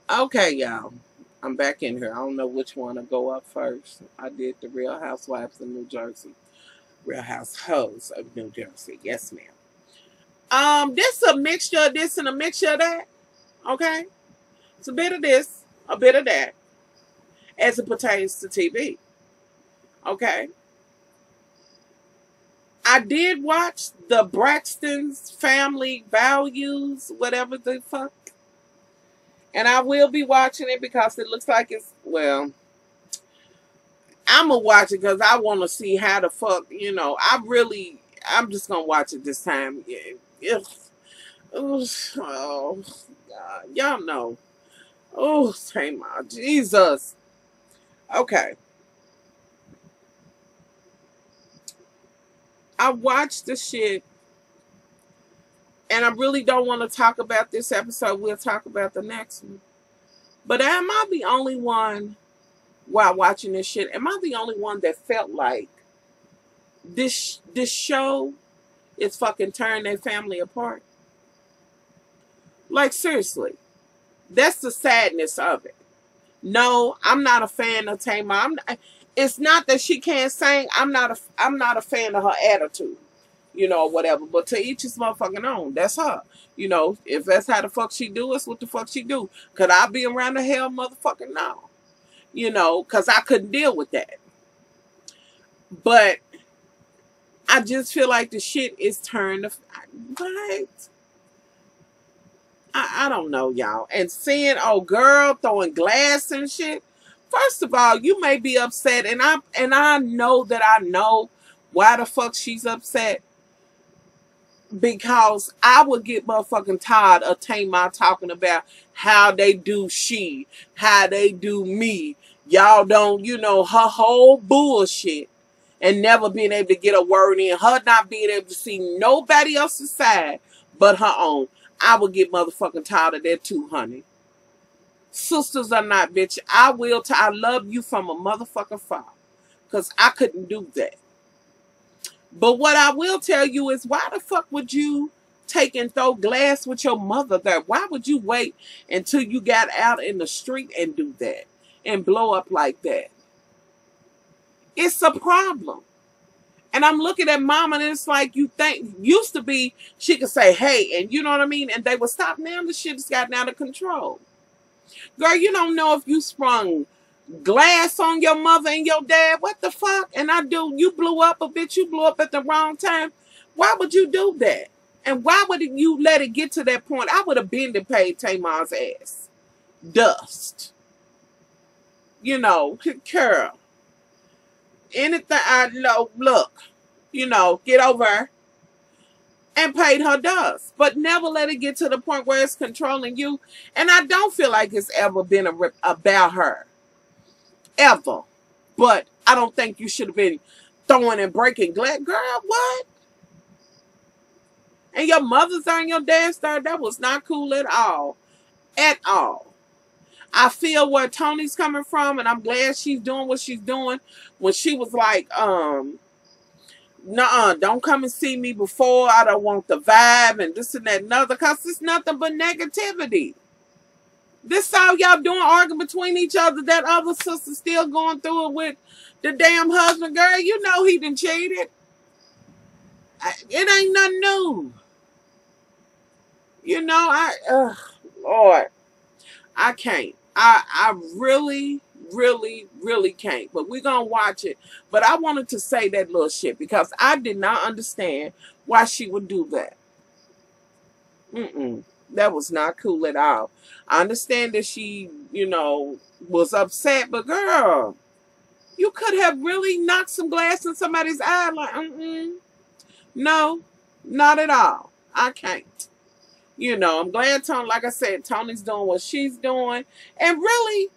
Okay, y'all. I'm back in here. I don't know which one to go up first. I did the Real Housewives of New Jersey. Real Households of New Jersey. Yes, ma'am. This a mixture of this and a mixture of that. Okay? It's a bit of this, a bit of that, as it pertains to TV. Okay? I did watch the Braxton's Family Values, whatever the fuck. And I will be watching it because it looks like it's, well, I'm gonna watch it because I want to see how the fuck, I'm just gonna watch it this time. Yeah. Oh, God. Y'all know. Oh, Tamar, Jesus. Okay. I watched the shit and I really don't want to talk about this episode. We'll talk about the next one. But am I the only one while watching this shit? Am I the only one that felt like this show is fucking tearing their family apart? Like, seriously. That's the sadness of it. No, I'm not a fan of Tamar. It's not that she can't sing. I'm not a fan of her attitude, or whatever. But to each his motherfucking own. That's her. If that's how the fuck she do, it's what the fuck she do. Could I be around the hell, motherfucking no? Because I couldn't deal with that. But I just feel like the shit is turned. Right? I don't know, y'all. And seeing old girl throwing glass and shit. First of all, you may be upset, and I know that I know why the fuck she's upset. Because I would get motherfucking tired of Tamar talking about how they do how they do me. Y'all don't, her whole bullshit and never being able to get a word in. Her not being able to see nobody else's side but her own. I would get motherfucking tired of that too, honey. Sisters are not, bitch. I love you from a motherfucking far. Because I couldn't do that. But what I will tell you is, why the fuck would you take and throw glass with your mother there? Why would you wait until you got out in the street and do that? And blow up like that? It's a problem. And I'm looking at mama and it's like, you think, used to be, she could say, hey, and you know what I mean? And they would stop. Now the shit has gotten out of control. Girl, you don't know if you sprung glass on your mother and your dad. What the fuck? And you blew up a bitch. You blew up at the wrong time. Why would you do that? And why would you let it get to that point? I would have been to pay Tamar's ass. Dust. Curl. Anything I know, look, get over her and paid her dust. But never let it get to the point where it's controlling you. And I don't feel like it's ever been about her. Ever. But I don't think you should have been throwing and breaking glass. Girl, what? And your mother's there and your dad's there. That was not cool at all. At all. I feel where Tony's coming from, and I'm glad she's doing what she's doing. When she was like, nuh-uh, don't come and see me before. I don't want the vibe and this and that and other, because it's nothing but negativity. This all y'all doing, arguing between each other. That other sister still going through it with the damn husband. Girl, you know he done cheated. It ain't nothing new. Lord, I can't. I really, really, really can't. But we're going to watch it. But I wanted to say that little shit because I did not understand why she would do that. That was not cool at all. I understand that she, was upset. But girl, you could have really knocked some glass in somebody's eye. Like, no, not at all. I can't. I'm glad Tony, like I said, Tony's doing what she's doing. And really,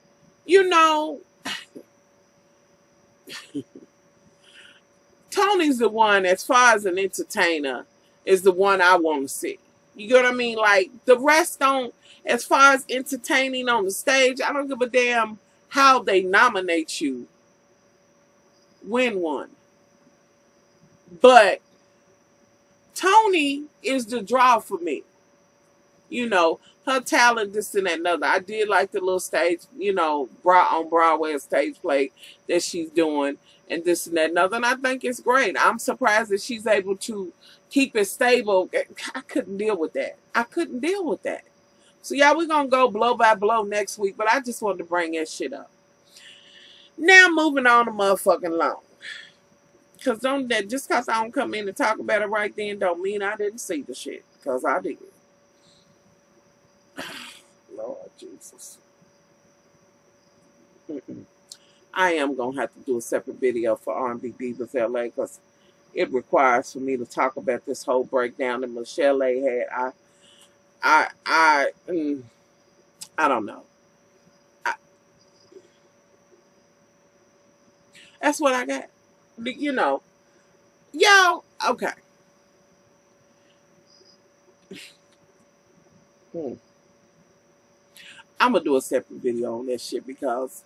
Tony's the one, as far as an entertainer, is the one I want to see. You get what I mean? Like, the rest don't, as far as entertaining on the stage, I don't give a damn how they nominate you. Win one. But Tony is the draw for me. you know, her talent, this and that and other. I did like the little stage, you know, on Broadway stage play that she's doing and this and that and other. And I think it's great. I'm surprised that she's able to keep it stable. I couldn't deal with that. I couldn't deal with that. So, yeah, we're going to go blow by blow next week, but I just wanted to bring that shit up. Now, moving on to motherfucking long. Because just because I don't come in and talk about it right then don't mean I didn't see the shit. Because I did. Lord Jesus. I am going to have to do a separate video for R&B Divas LA because it requires for me to talk about this whole breakdown that Michelle A had. I don't know. That's what I got. You know. Yo, okay. I'm going to do a separate video on this shit because,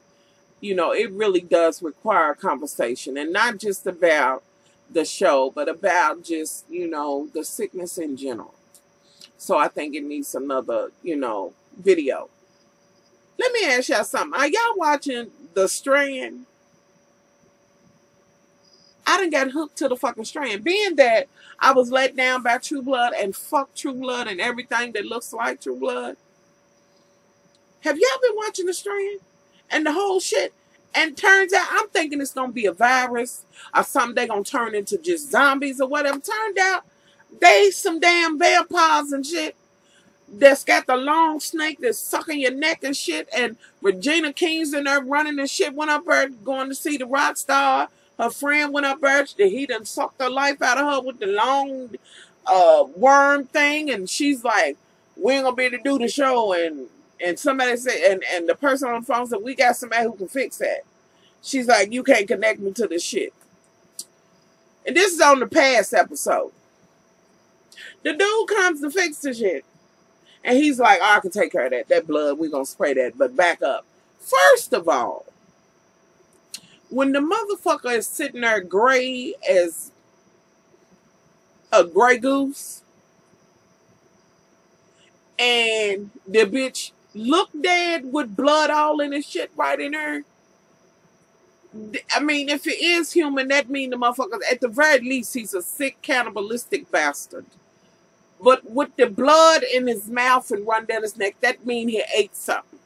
you know, it really does require a conversation. And not just about the show, but about just, you know, the sickness in general. So I think it needs another, you know, video. Let me ask y'all something. Are y'all watching The Strand? I done got hooked to the fucking Strand. Being that I was let down by True Blood and fuck True Blood and everything that looks like True Blood. Have y'all been watching The Strand? And the whole shit? And turns out, I'm thinking it's going to be a virus or something they're going to turn into just zombies or whatever. Turned out, they some damn vampires and shit that's got the long snake that's sucking your neck and shit. And Regina King's in there running and shit. Went up there going to see the rock star. Her friend went up there. He done sucked the life out of her with the long worm thing. And she's like, we ain't going to be able to do the show. And somebody said, and the person on the phone said, we got somebody who can fix that. She's like, you can't connect me to this shit. And this is on the past episode. The dude comes to fix the shit. And he's like, oh, I can take care of that. That blood, we're going to spray that. But back up. First of all, when the motherfucker is sitting there gray as a gray goose, and the bitch looked dead with blood all in his shit right in her. I mean, if it is human, that means the motherfucker, at the very least, he's a sick, cannibalistic bastard. But with the blood in his mouth and run down his neck, that means he ate something.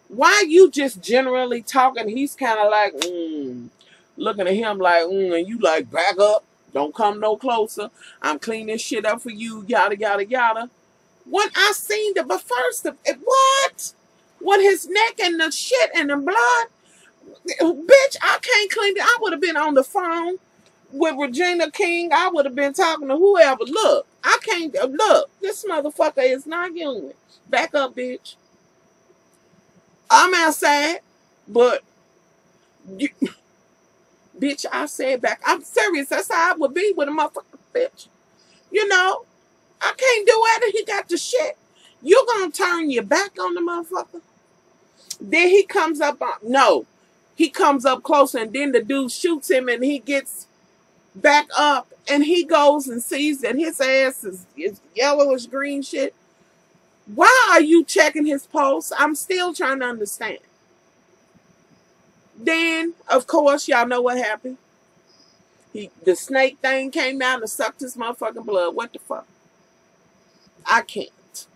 Why you just generally talking? He's kind of like, looking at him like, and you like, back up. Don't come no closer. I'm cleaning this shit up for you, yada, yada, yada. When I seen the, but first, what? When his neck and the shit and the blood, bitch, I can't clean it. I would have been on the phone with Regina King. I would have been talking to whoever. Look, I can't, look, this motherfucker is not human. Back up, bitch. I'm outside, but, bitch, I said back. I'm serious. That's how I would be with a motherfucker, bitch. You know, I can't do it. He got the shit. You gonna turn your back on the motherfucker? Then he comes up on, no. He comes up closer and then the dude shoots him and he gets back up and he goes and sees that his ass is yellowish green shit. Why are you checking his pulse? I'm still trying to understand. Then, of course, y'all know what happened. The snake thing came out and sucked his motherfucking blood. What the fuck? I can't.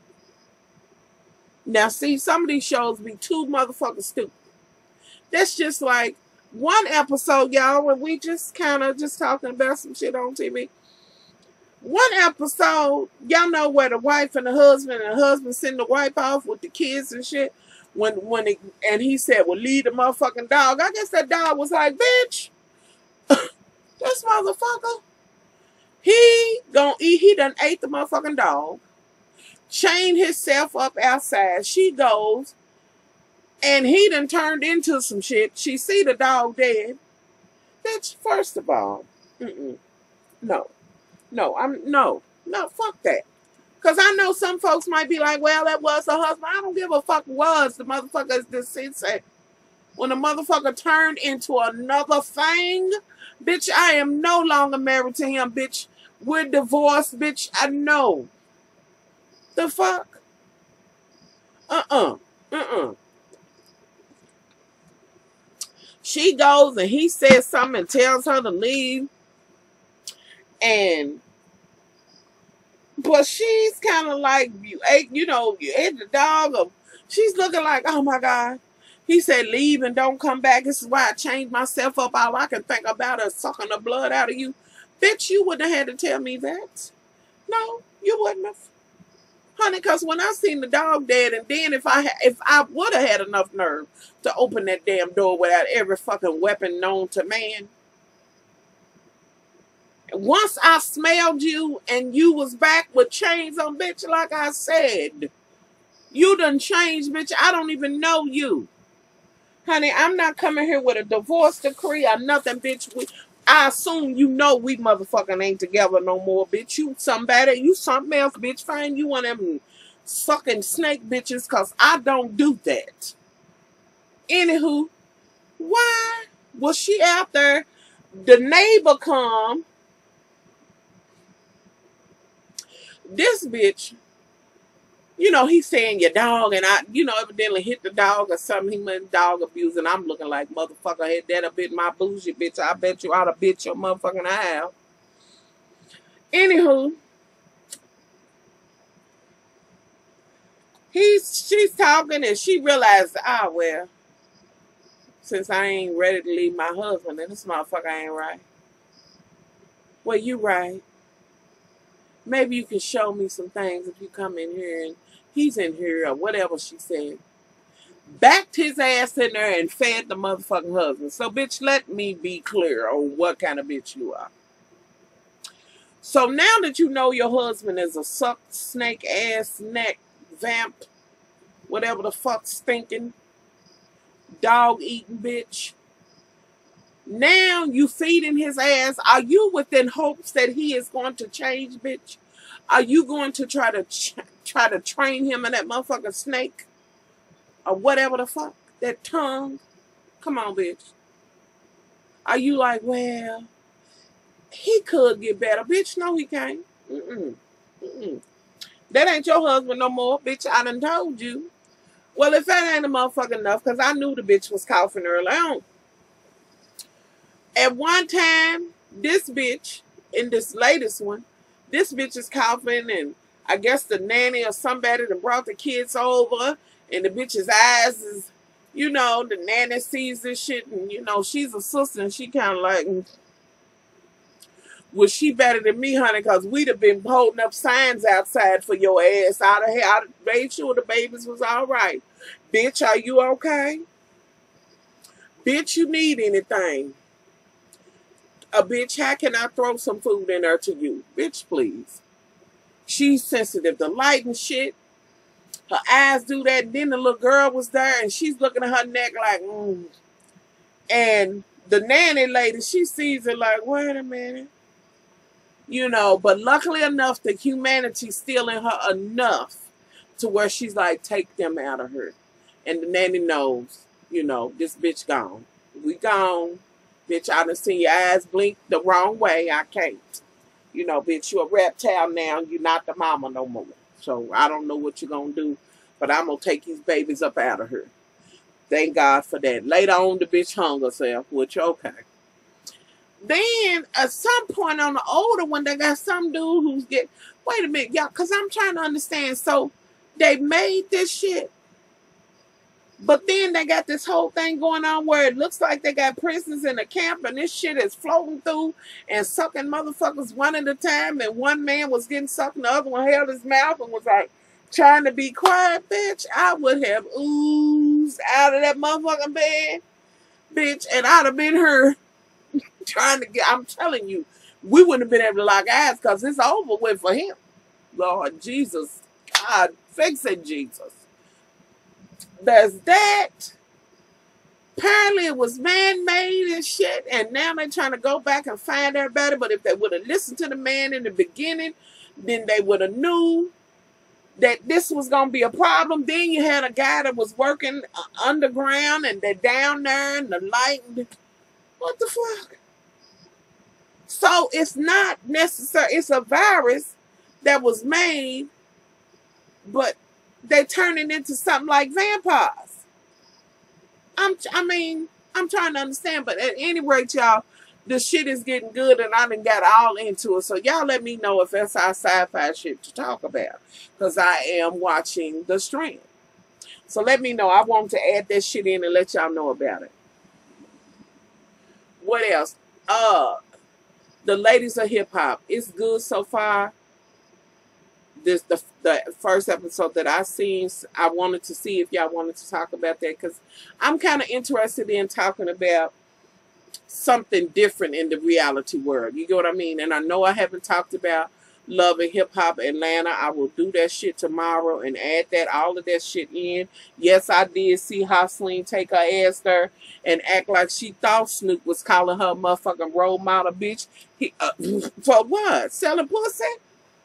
Now, see, some of these shows be too motherfucking stupid. That's just like one episode, y'all, where we just kind of just talking about some shit on TV. One episode, y'all know where the wife and the husband send the wife off with the kids and shit. And he said, well, leave the motherfucking dog. I guess that dog was like, bitch, this motherfucker, he done ate the motherfucking dog, chained himself up outside. She goes, and he done turned into some shit. She see the dog dead. Bitch, first of all, no, fuck that. Because I know some folks might be like, well, that was her husband. I don't give a fuck was. The motherfucker is deceased. When the motherfucker turned into another thing, bitch, I am no longer married to him, bitch. We're divorced, bitch. I know. The fuck? Uh-uh. Uh-uh. She goes and he says something and tells her to leave. And but she's kind of like, you ate the dog. Or she's looking like, oh my God. He said, leave and don't come back. This is why I changed myself up. All I can think about is sucking the blood out of you. Bitch, you wouldn't have had to tell me that. No, you wouldn't have. Honey, because when I seen the dog dead, and then if I would have had enough nerve to open that damn door without every fucking weapon known to man. Once I smelled you and you was back with chains on, bitch, like I said, you done changed, bitch. I don't even know you. Honey, I'm not coming here with a divorce decree or nothing, bitch. I assume you know we motherfucking ain't together no more, bitch. You somebody, you something else, bitch. Find you one of them sucking snake bitches, because I don't do that. Anywho, why was she out there? The neighbor come. This bitch, he's saying your dog, and I, evidently hit the dog or something. He went dog abuse, and I'm looking like, motherfucker, had that a bit my bougie, bitch. I bet you ought to bit your motherfucking eye out. Anywho, she's talking, and she realized, well, since I ain't ready to leave my husband, then this motherfucker ain't right. Well, you right. Maybe you can show me some things if you come in here and he's in here or whatever she said. Backed his ass in there and fed the motherfucking husband. So, bitch, let me be clear on what kind of bitch you are. So now that you know your husband is a suck, snake, ass, neck, vamp, whatever the fuck, stinking, dog-eating bitch. Now you feeding his ass. Are you within hopes that he is going to change, bitch? Are you going to try to train him in that motherfucking snake? Or whatever the fuck? That tongue? Come on, bitch. Are you like, well, he could get better. Bitch, no, he can't. That ain't your husband no more. Bitch, I done told you. Well, if that ain't a motherfucker enough, because I knew the bitch was coughing early on. At one time, this bitch, in this latest one, this bitch is coughing, and I guess the nanny or somebody that brought the kids over, and the bitch's eyes is, the nanny sees this shit, and, she's a sister, and she kind of like, well, she better than me, honey, because we'd have been holding up signs outside for your ass. I'd have made sure the babies was all right. Bitch, are you okay? Bitch, you need anything? A bitch, how can I throw some food in there to you? Bitch, please. She's sensitive to light and shit. Her eyes do that. And then the little girl was there, and she's looking at her neck like, And the nanny lady, she sees it like, wait a minute. But luckily enough, the humanity's still in her enough to where she's like, take them out of her. And the nanny knows, this bitch gone. We gone. Bitch, I done seen your eyes blink the wrong way. I can't. Bitch, you a reptile now. You're not the mama no more. So I don't know what you're going to do. But I'm going to take these babies up out of her. Thank God for that. Later on, the bitch hung herself, which okay. Then, at some point on the older one, they got some dude who's wait a minute, y'all, because I'm trying to understand. So, they made this shit. But then they got this whole thing going on where it looks like they got prisoners in a camp, and this shit is floating through and sucking motherfuckers one at a time, and one man was getting sucked and the other one held his mouth and was like trying to be quiet. Bitch, I would have oozed out of that motherfucking bed, bitch, and I'd have been her trying to I'm telling you, we wouldn't have been able to lock eyes because it's over with for him. Lord Jesus, God, fix it, Jesus. There's that. Apparently it was man-made and shit, and now they're trying to go back and find everybody. But if they would have listened to the man in the beginning, then they would have knew that this was going to be a problem. Then you had a guy that was working underground, and they're down there, and the light. What the fuck? So it's not necessary. It's a virus that was made but they turning into something like vampires. I mean, I'm trying to understand, but at any rate, y'all, the shit is getting good, and I done got all into it. So y'all let me know if that's our sci-fi shit to talk about, because I am watching The Strand. So let me know. I want to add that shit in and let y'all know about it. What else? The Ladies of Hip Hop. It's good so far. This the first episode that I seen. I wanted to see if y'all wanted to talk about that, because I'm kind of interested in talking about something different in the reality world. You get what I mean? And I know I haven't talked about Love and Hip Hop Atlanta. I will do that shit tomorrow and add that all of that shit in. Yes, I did see Hosleen take her ass there and act like she thought Snoop was calling her a motherfucking role model, bitch. For what? Selling pussy?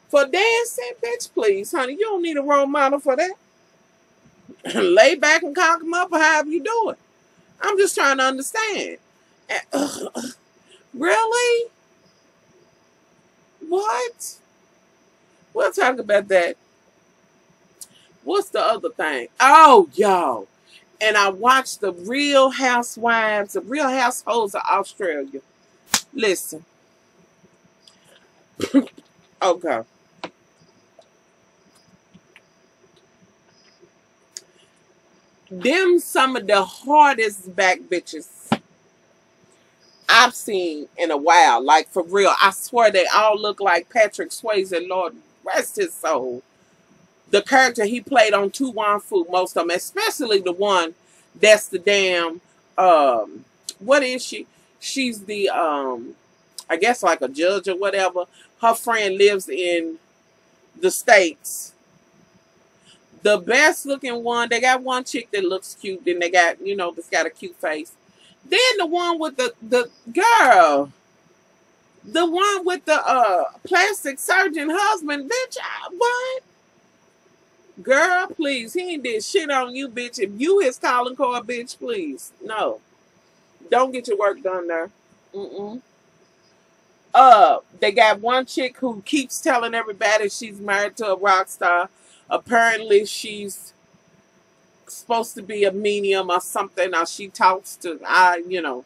For dancing? Bitch, please, honey. You don't need a role model for that. Lay back and cock them up or however you do it. I'm just trying to understand. Really? What? We'll talk about that. What's the other thing? Oh, y'all. And I watched the Real Housewives, the Real Households of Australia. Listen. Okay. Them some of the hardest back bitches I've seen in a while. Like, for real. I swear they all look like Patrick Swayze. Lord rest his soul. The character he played on Tu Wan Fu, most of them, especially the one that's the damn, what is she? She's the, I guess like a judge or whatever. Her friend lives in the States. The best looking one, they got one chick that looks cute. Then they got, you know, that's got a cute face. Then the one with the girl. The one with the plastic surgeon husband. Bitch, what? Girl, please. He ain't did shit on you, bitch. If you his calling card, bitch, please. No. Don't get your work done there. They got one chick who keeps telling everybody she's married to a rock star. Apparently, she's supposed to be a medium or something. Or she talks to, you know,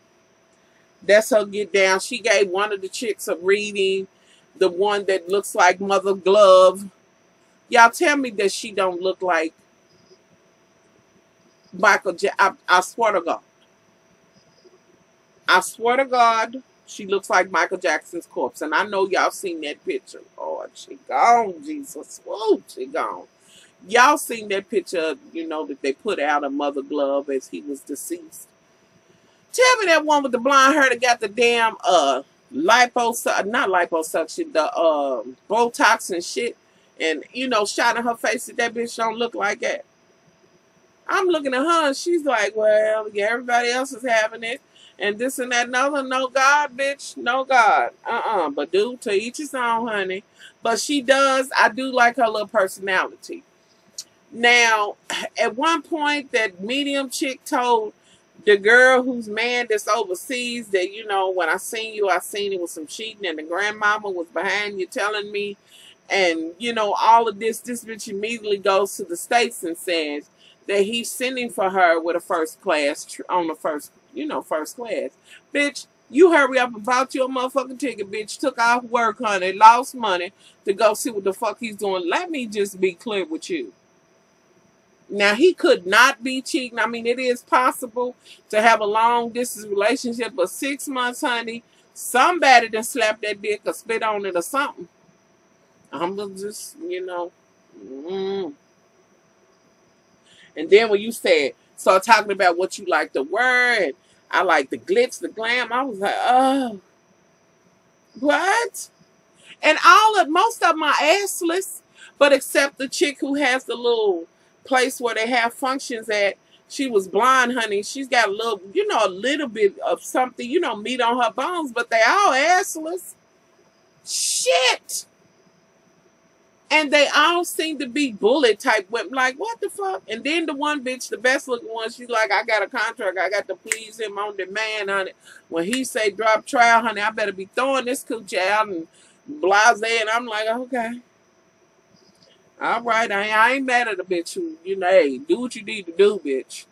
that's her get down. She gave one of the chicks a reading. The one that looks like Mother Glove. Y'all tell me that she don't look like Michael Jackson. I swear to God. I swear to God, she looks like Michael Jackson's corpse. And I know y'all seen that picture. Lord, she gone, Jesus. Whoa, she gone. Y'all seen that picture, you know, that they put out of Mother Glove as he was deceased. Tell me that one with the blonde hair that got the damn not liposuction, the Botox and shit. And, you know, shot in her face that bitch don't look like that. I'm looking at her and she's like, well, yeah, everybody else is having it. And this and that and other. No God, bitch. No God. But do to each his own, honey. But she does. I do like her little personality. Now, at one point, that medium chick told the girl whose man that's overseas that, you know, when I seen you, I seen it with some cheating and the grandmama was behind you telling me. And, you know, all of this bitch immediately goes to the States and says that he's sending for her with a first class, on the first, you know, first class. Bitch, you hurry up and bought your motherfucking ticket, bitch. Took off work, honey, lost money to go see what the fuck he's doing. Let me just be clear with you. Now, he could not be cheating. I mean, it is possible to have a long distance relationship, but 6 months, honey, somebody done slapped that dick or spit on it or something. I'm just, you know. And then when you said, start talking about what you like to wear, and I like the glitz, the glam, I was like, oh, what? And most of them are assless, but except the chick who has the little place where they have functions at. She was blonde, honey. She's got a little, you know, a little bit of something, you know, meat on her bones, but they all assless. Shit. And they all seem to be bullet type women. Like, what the fuck? And then the one bitch, the best looking one, she's like, I got a contract. I got to please him on demand, honey. When he say drop trial, honey, I better be throwing this coochie out and blase. And I'm like, okay. All right, I ain't mad at a bitch who, hey, do what you need to do, bitch.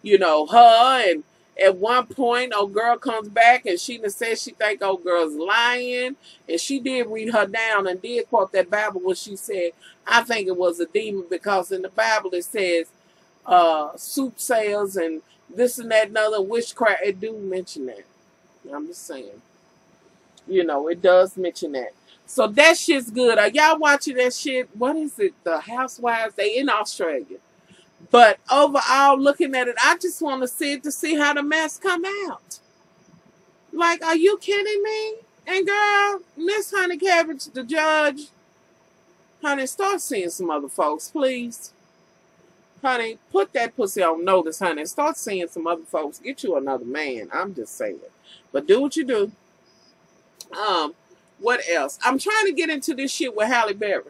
Her, and at one point, old girl comes back and she done said she think old girl's lying, and she did read her down and did quote that Bible when she said, I think it was a demon, because in the Bible it says soothsayers and this and that and other witchcraft. It do mention that. I'm just saying. It does mention that. So that shit's good. Are y'all watching that shit? What is it? The Housewives? They in Australia. But overall, looking at it, I just want to see it to see how the mess come out. Like, are you kidding me? And girl, Miss Honey Cabbage, the judge, honey, start seeing some other folks, please. Honey, put that pussy on notice, honey. Start seeing some other folks. Get you another man. I'm just saying. But do what you do. What else? I'm trying to get into this shit with Halle Berry.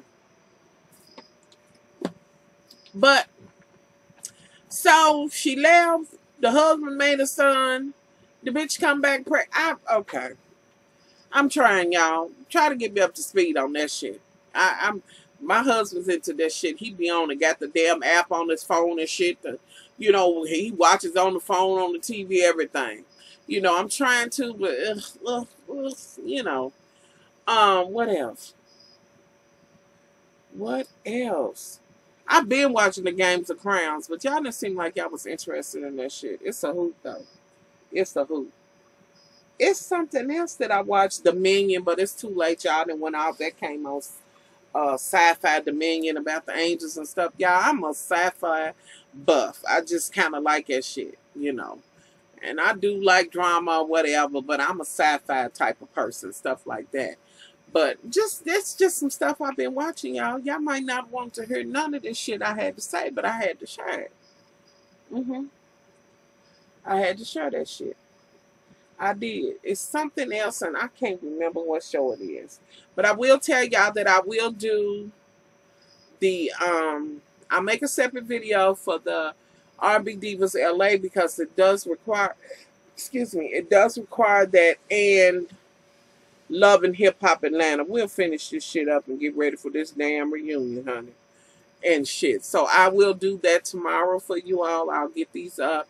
But, so she left. The husband made a son. The bitch come back okay. I'm trying, y'all. Try to get me up to speed on that shit. My husband's into that shit. He be on and got the damn app on his phone and shit. He watches on the phone, on the TV, everything. I'm trying to, but what else? What else? I've been watching the Games of Crowns, but y'all didn't seem like y'all was interested in that shit. It's a hoot, though. It's a hoot. It's something else that I watched, Dominion, but it's too late, y'all. Then went off. That came on Sci-Fi Dominion about the angels and stuff. Y'all, I'm a sci-fi buff. I just kind of like that shit, And I do like drama or whatever, but I'm a sci-fi type of person, stuff like that. But that's just some stuff I've been watching, y'all. Y'all might not want to hear none of this shit I had to say, but I had to share it. I had to share that shit. I did. It's something else, and I can't remember what show it is. But I will tell y'all that I will do the, I'll make a separate video for the R&B Divas LA, because it does require, it does require that, and Love and Hip Hop Atlanta. We'll finish this shit up and get ready for this damn reunion, honey. And shit. So I will do that tomorrow for you all. I'll get these up.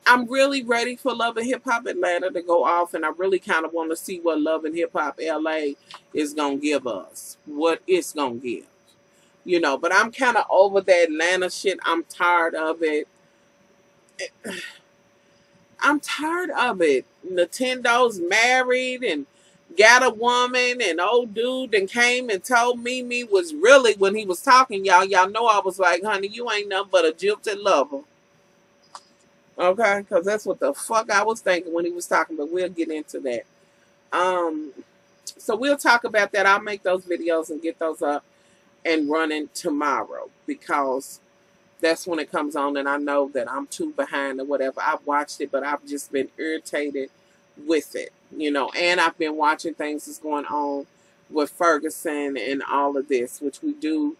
I'm really ready for Love and Hip Hop Atlanta to go off, and I really kind of want to see what Love and Hip Hop LA is going to give us. What it's going to give. But I'm kind of over the Atlanta shit. I'm tired of it. I'm tired of it. Nintendo's married and got a woman, and old dude and came and told Mimi was really, when he was talking, y'all know I was like, honey, you ain't nothing but a jilted lover. Okay, because that's what the fuck I was thinking when he was talking, but we'll get into that. So we'll talk about that. I'll make those videos and get those up and running tomorrow, because that's when it comes on, and I know that I'm too behind or whatever. I've watched it, but I've just been irritated with it, and I've been watching things that's going on with Ferguson and all of this, which we do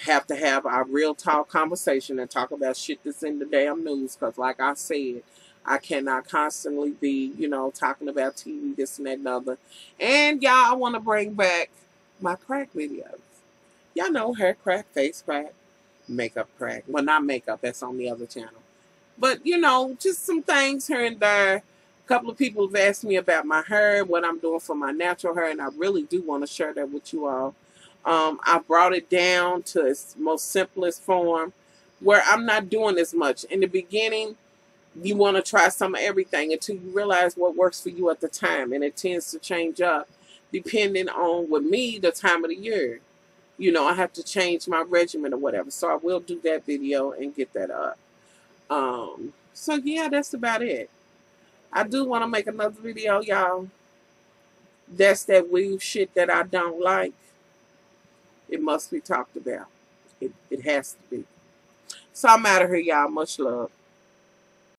have to have our real talk conversation and talk about shit that's in the damn news, because like I said, I cannot constantly be, talking about TV, this and that and other. And y'all, I want to bring back my crack videos. Y'all know hair crack, face crack, makeup crack. Well, not makeup, that's on the other channel. But, just some things here and there. A couple of people have asked me about my hair, what I'm doing for my natural hair, and I really do want to share that with you all. I brought it down to its most simplest form, where I'm not doing as much. In the beginning, you want to try some of everything until you realize what works for you at the time, and it tends to change up depending on, with me, the time of the year. I have to change my regimen or whatever, so I will do that video and get that up. So yeah, that's about it. I do want to make another video, y'all. That's that weave shit that I don't like. It must be talked about. It has to be. So I'm out of here, y'all. Much love.